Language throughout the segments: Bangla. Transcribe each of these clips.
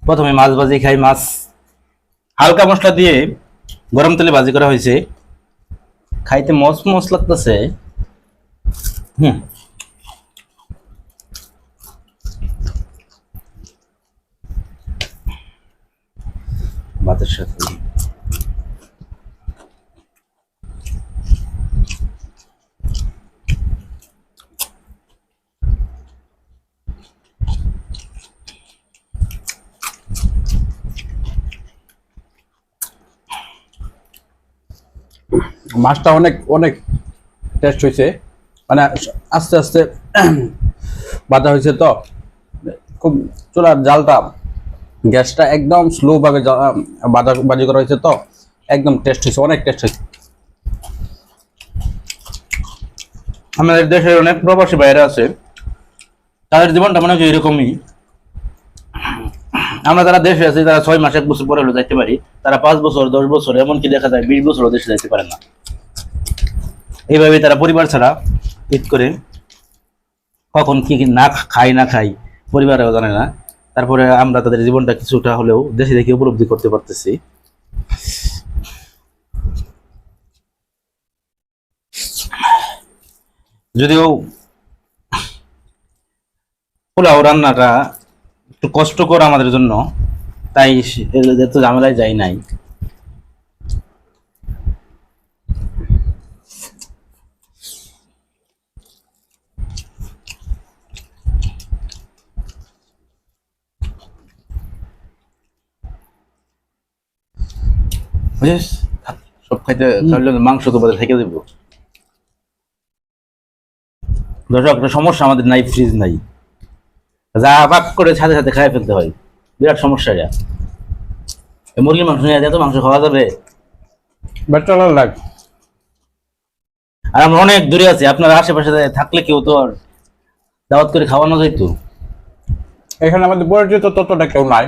প্রথমে মাছ ভাজি খাই। মাছ হালকা মশলা দিয়ে গরম তেলে ভাজি করা হয়েছে, খাইতে মস মস লাগতেছে। হুম, ভাতের সাথে মাছটা অনেক অনেক টেস্ট হয়েছে, মানে আস্তে আস্তে বাটা হয়েছে তো, খুব চুলার জালটা গ্যাসটা একদম স্লো ভাবে বাজি করা হয়েছে তো একদম টেস্ট হয়েছে, অনেক টেস্ট হয়েছে। আমাদের দেশের অনেক প্রবাসী বাইরে আছে, তাদের জীবনটা মনে হয় এরকমই। আমরা যারা দেশে আছি তারা 6 মাস 1 বছর পরে হলে যাইতে পারি, তারা 5 বছর 10 বছর এমনকি দেখা যায় 20 বছরও দেশে যাইতে পারে না। এইভাবে তারা পরিবার ছাড়া ঈদ করে, কখন কি কি না খাই না খাই পরিবারেও জানে না। তারপরে আমরা তাদের জীবনটা কিছুটা হলেও দেশে দেখে উপলব্ধি করতে পারতেছি। যদিও পোলাও রান্নাটা একটু কষ্টকর আমাদের জন্য, তাই এত ঝামেলায় যাই নাই। বুঝিস, সব খাইতে চাইলে মাংস তো বাদে থেকে দেবো। দর্শক, একটা সমস্যা আমাদের নাই, ফ্রিজ নাই, যা পাক করে সাথে সাথে খাই ফেলতে হয়, বিরাট সমস্যা এটা। মুরগির মাংস নিয়ে যেত মাংস খাওয়া যাবে, ব্যাচেলার লাইফ। আর আমরা অনেক দূরে আছি, আপনার আশেপাশে থাকলে কেউ তো আর দাওয়াত করে খাওয়ানো যাইতো। এখানে আমাদের পরিচিত ততটা কেউ নাই,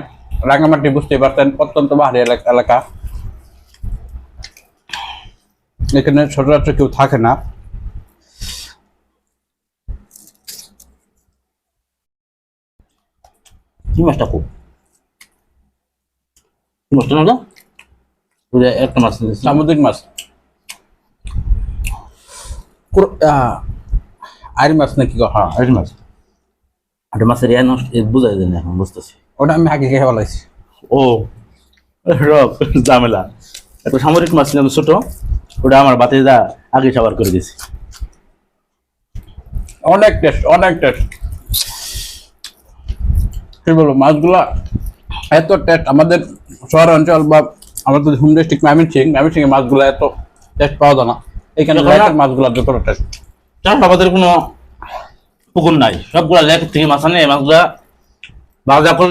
রাঙামাটি বুঝতেই পারছেন প্রত্যন্ত পাহাড়ি এলাকা, এখানে সচরাচর কেউ থাকে না। কি মাছটা খুব কি মাছটা না, ওই যে একটা মাছ নিয়েছিলাম। সামুদ্রিক মাছ, আইর মাছ নাকি গো? হ্যাঁ, একটা মাছ, একটা মাছের ইয়া নষ্ট বুঝাই দেন এখন বুঝতেছি। ওটা আমি আগে খেয়ে ফেলাইছি। ও রব ঝামেলা। একটা সামুদ্রিক মাছ ছিলাম ছোট, ওটা আমার বাতে যা আগে সাবার করে দিয়েছি। অনেক টেস্ট, অনেক টেস্ট। কি বলবো, মাছগুলা এত টেস্ট। আমাদের শহর অঞ্চল বা আমাদের হোম ডিস্ট্রিক্ট ময়মনসিং এ মাছগুলা এত টেস্ট পাওয়া যায় না। এখানে মাছগুলা যতটা টেস্ট। আমাদের কোনো পুকুর নাই, সবগুলা লেক থেকে মাছ আনে, মাছগুলা ভাজা করলে